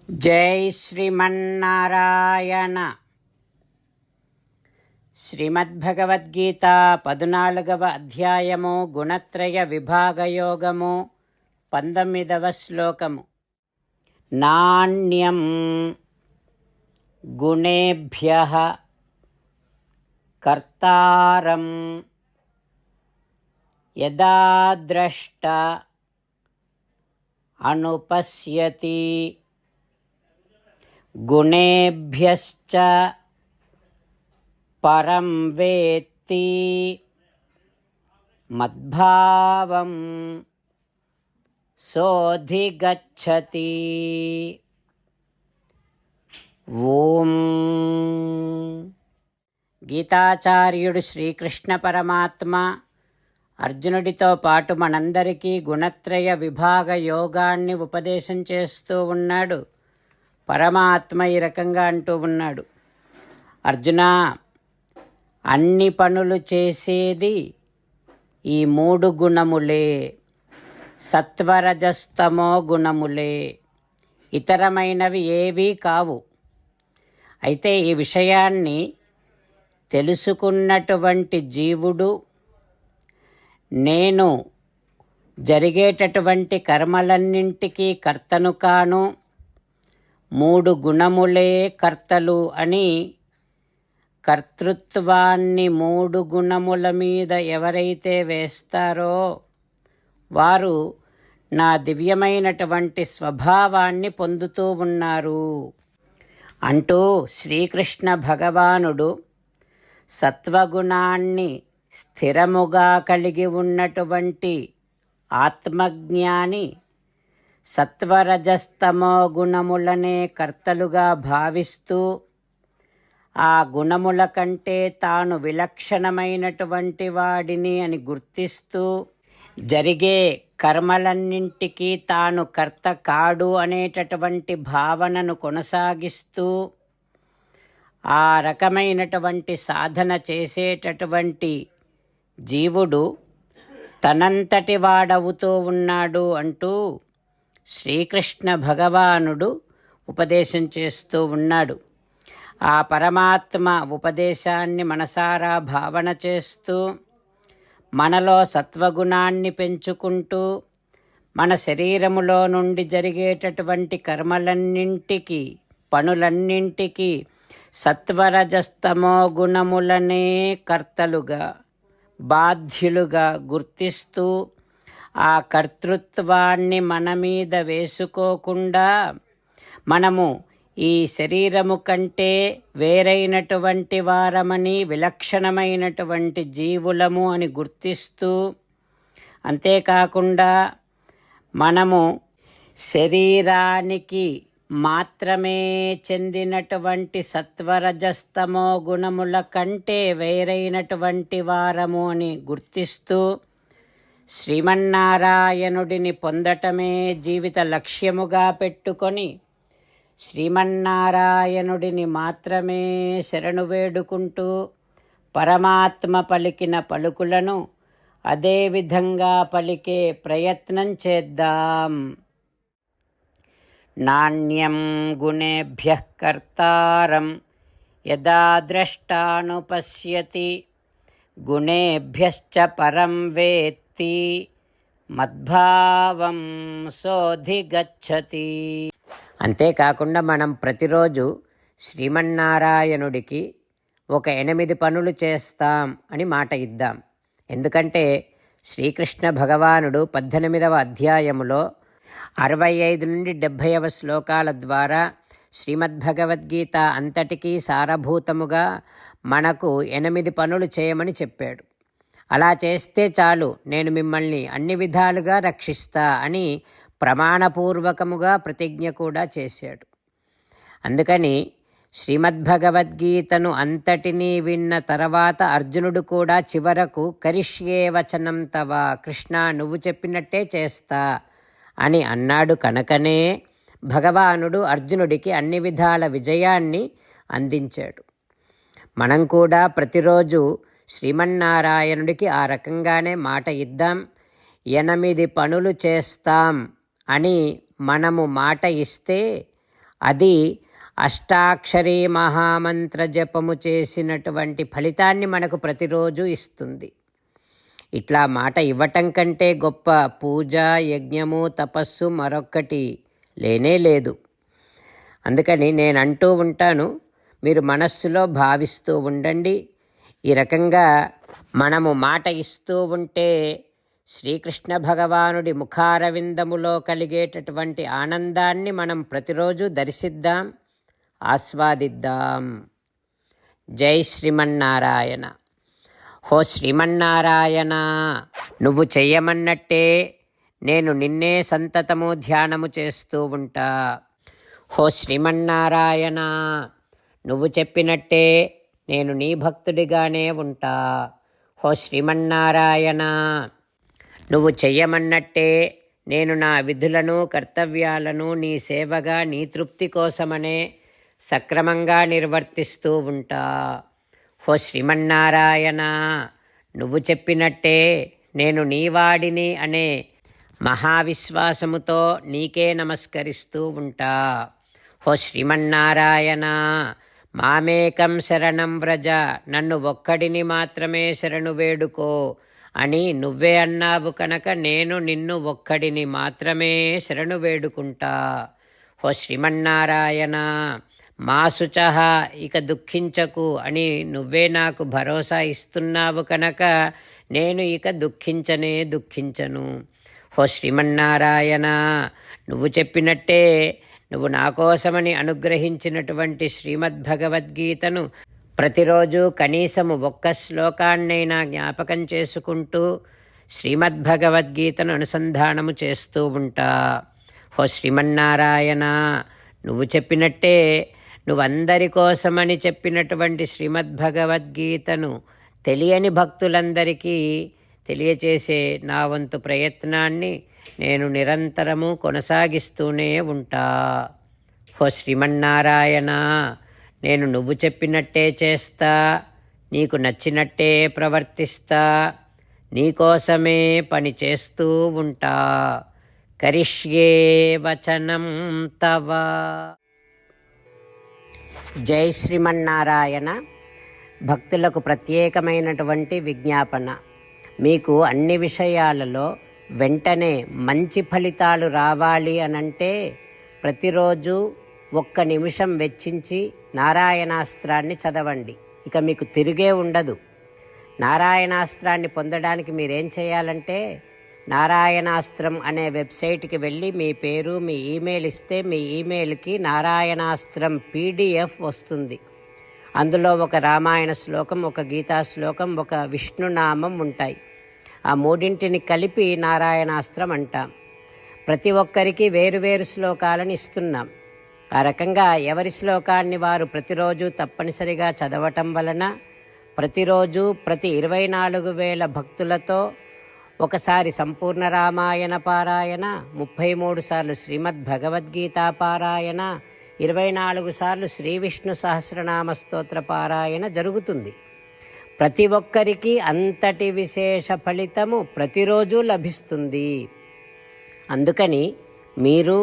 జై శ్రీమన్నారాయణ. శ్రీమద్భగవద్గీత 14వ అధ్యాయము గుణత్రయ విభాగయోగము 19వ శ్లోకము. నాణ్యం గుణేభ్యః కర్తారం యదా ద్రష్ట అనుపశ్యతి గుణేభ్యశ్చ పరం వేత్తి మద్భావం సోధిగచ్చతి. ఓం. గీతాచార్యుడు శ్రీకృష్ణ పరమాత్మ అర్జునుడితో పాటు మనందరికీ గుణత్రయ విభాగ యోగాన్ని ఉపదేశం చేస్తూ ఉన్నాడు. పరమాత్మ ఈ రకంగా అంటూ ఉన్నాడు, అర్జున, అన్ని పనులు చేసేది ఈ 3 గుణములే, సత్వరజస్తమో గుణములే, ఇతరమైనవి ఏవీ కావు. అయితే ఈ విషయాన్ని తెలుసుకున్నటువంటి జీవుడు నేను జరిగేటటువంటి కర్మలన్నింటికీ కర్తను కాను, 3 గుణములే కర్తలు అని కర్తృత్వాన్ని 3 గుణముల మీద ఎవరైతే వేస్తారో వారు నా దివ్యమైనటువంటి స్వభావాన్ని పొందుతూ ఉన్నారు అంటూ శ్రీకృష్ణ భగవానుడు సత్వగుణాన్ని స్థిరముగా కలిగి ఉన్నటువంటి ఆత్మజ్ఞాని సత్వరజస్తమో గుణములనే కర్తలుగా భావిస్తూ ఆ గుణముల కంటే తాను విలక్షణమైనటువంటి వాడిని అని గుర్తిస్తూ జరిగే కర్మలన్నింటికీ తాను కర్త కాడు అనేటటువంటి భావనను కొనసాగిస్తూ ఆ రకమైనటువంటి సాధన చేసేటటువంటి జీవుడు తనంతటి వాడవుతూ ఉన్నాడు అంటూ శ్రీకృష్ణ భగవానుడు ఉపదేశం చేస్తూ ఉన్నాడు. ఆ పరమాత్మ ఉపదేశాన్ని మనసారా భావన చేస్తూ మనలో సత్వగుణాన్ని పెంచుకుంటూ మన శరీరములో నుండి జరిగేటటువంటి కర్మలన్నింటికి పనులన్నింటికి సత్వరజస్తమో గుణములనే కర్తలుగా బాధ్యులుగా గుర్తిస్తూ ఆ కర్తృత్వాన్ని మన మీద వేసుకోకుండా మనము ఈ శరీరము కంటే వేరైనటువంటి వారమని విలక్షణమైనటువంటి జీవులము అని గుర్తిస్తూ, అంతేకాకుండా మనము శరీరానికి మాత్రమే చెందినటువంటి సత్వరజస్తమో గుణముల కంటే వేరైనటువంటి వారము అని గుర్తిస్తూ శ్రీమన్నారాయణుడిని పొందటమే జీవిత లక్ష్యముగా పెట్టుకొని శ్రీమన్నారాయణుడిని మాత్రమే శరణు వేడుకుంటూ పరమాత్మ పలికిన పలుకులను అదేవిధంగా పలికే ప్రయత్నం చేద్దాం. నాణ్యం గుణేభ్యః కర్తారం యదా ద్రష్టానుపశ్యతి గుణేభ్యశ్చ పరం వేత్తి మద్భావం సోధిగచ్చతి. అంతేకాకుండా మనం ప్రతిరోజు శ్రీమన్నారాయణుడికి ఒక 8 పనులు చేస్తాం అని మాట ఇద్దాం. ఎందుకంటే శ్రీకృష్ణ భగవానుడు 18వ అధ్యాయములో 65 నుండి 70వ శ్లోకాల ద్వారా శ్రీమద్భగవద్గీత అంతటికీ సారభూతముగా మనకు 8 పనులు చేయమని చెప్పాడు. అలా చేస్తే చాలు, నేను మిమ్మల్ని అన్ని విధాలుగా రక్షిస్తా అని ప్రమాణపూర్వకముగా ప్రతిజ్ఞ కూడా చేశాడు. అందుకని శ్రీమద్భగవద్గీతను అంతటినీ విన్న తర్వాత అర్జునుడు కూడా చివరకు కరిష్యే వచనం తవ, కృష్ణ నువ్వు చెప్పినట్టే చేస్తా అని అన్నాడు. కనుకనే భగవానుడు అర్జునుడికి అన్ని విధాల విజయాన్ని అందించాడు. మనం కూడా ప్రతిరోజు శ్రీమన్నారాయణుడికి ఆ రకంగానే మాట ఇద్దాం. 8 పనులు చేస్తాం అని మనము మాట ఇస్తే అది అష్టాక్షరీ మహామంత్ర జపము చేసినటువంటి ఫలితాన్ని మనకు ప్రతిరోజు ఇస్తుంది. ఇట్లా మాట ఇవ్వటం కంటే గొప్ప పూజ, యజ్ఞము, తపస్సు మరొక్కటి లేనే లేదు. అందుకని నేను అంటూ ఉంటాను, మీరు మనస్సులో భావిస్తూ ఉండండి. ఈ రకంగా మనము మాట ఇస్తూ ఉంటే శ్రీకృష్ణ భగవానుడి ముఖారవిందములో కలిగేటటువంటి ఆనందాన్ని మనం ప్రతిరోజు దర్శిద్దాం, ఆస్వాదిద్దాం. జై శ్రీమన్నారాయణ. హో శ్రీమన్నారాయణ, నువ్వు చెయ్యమన్నట్టే నేను నిన్నే సంతతము ధ్యానము చేస్తూ ఉంటా. హో శ్రీమన్నారాయణ, నువ్వు చెప్పినట్టే నేను నీ భక్తుడిగానే ఉంటా. హో శ్రీమన్నారాయణ, నువ్వు చెయ్యమన్నట్టే నేను నా విధులను, కర్తవ్యాలను నీ సేవగా, నీ తృప్తి కోసమనే సక్రమంగా నిర్వర్తిస్తూ ఉంటా. హో శ్రీమన్నారాయణ, నువ్వు చెప్పినట్టే నేను నీవాడిని అనే మహావిశ్వాసముతో నీకే నమస్కరిస్తూ ఉంటా. హో శ్రీమన్నారాయణ, మామేకం శరణం వ్రజ, నన్ను ఒక్కడిని మాత్రమే శరణు వేడుకో అని నువ్వే అన్నావు కనుక నేను నిన్ను ఒక్కడిని మాత్రమే శరణు వేడుకుంటా. హో శ్రీమన్నారాయణ, మా శుచః, ఇక దుఃఖించకు అని నువ్వే నాకు భరోసా ఇస్తున్నావు కనుక నేను ఇక దుఃఖించను. హో శ్రీమన్నారాయణ, నువ్వు చెప్పినట్టే నువ్వు నా కోసమని అనుగ్రహించినటువంటి శ్రీమద్భగవద్గీతను ప్రతిరోజు కనీసము ఒక్క శ్లోకాన్నైనా జ్ఞాపకం చేసుకుంటూ శ్రీమద్భగవద్గీతను అనుసంధానము చేస్తూ ఉంటా. హో శ్రీమన్నారాయణ, నువ్వు చెప్పినట్టే నువ్వందరి కోసమని చెప్పినటువంటి శ్రీమద్భగవద్గీతను తెలియని భక్తులందరికీ తెలియచేసే నా వంతు ప్రయత్నాన్ని నేను నిరంతరము కొనసాగిస్తూనే ఉంటా. హో శ్రీమన్నారాయణ, నేను నువ్వు చెప్పినట్టే చేస్తా, నీకు నచ్చినట్టే ప్రవర్తిస్తా, నీకోసమే పని చేస్తూ ఉంటా. కరిష్యే వచనం తవ. జై శ్రీమన్నారాయణ. భక్తులకు ప్రత్యేకమైనటువంటి విజ్ఞాపన. మీకు అన్ని విషయాలలో వెంటనే మంచి ఫలితాలు రావాలి అనంటే ప్రతిరోజు 1 నిమిషం వెచ్చించి నారాయణాస్త్రాన్ని చదవండి. ఇక మీకు తిరిగే ఉండదు. నారాయణాస్త్రాన్ని పొందడానికి మీరేం చేయాలంటే నారాయణాస్త్రం అనే వెబ్సైట్కి వెళ్ళి మీ పేరు, మీ ఈమెయిల్ ఇస్తే మీ ఈమెయిల్కి నారాయణాస్త్రం PDF వస్తుంది. అందులో ఒక రామాయణ శ్లోకం, ఒక గీతా శ్లోకం, ఒక విష్ణునామం ఉంటాయి. ఆ మూడింటిని కలిపి నారాయణాస్త్రం అంటాం. ప్రతి ఒక్కరికి వేరువేరు శ్లోకాలను ఇస్తున్నాం. ఆ రకంగా ఎవరి శ్లోకాన్ని వారు ప్రతిరోజు తప్పనిసరిగా చదవటం వలన ప్రతిరోజు ప్రతి 24,000 భక్తులతో ఒకసారి సంపూర్ణ రామాయణ పారాయణ, 33 సార్లు శ్రీమద్భగవద్గీత పారాయణ, 24 సార్లు శ్రీ విష్ణు సహస్రనామ స్తోత్ర పారాయణ జరుగుతుంది. ప్రతి ఒక్కరికి అంతటి విశేష ఫలితము ప్రతిరోజు లభిస్తుంది. అందుకని మీరు,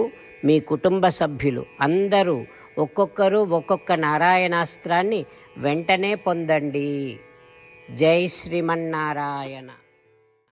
మీ కుటుంబ సభ్యులు అందరూ ఒక్కొక్కరు ఒక్కొక్క నారాయణాస్త్రాన్ని వెంటనే పొందండి. జై శ్రీమన్నారాయణ.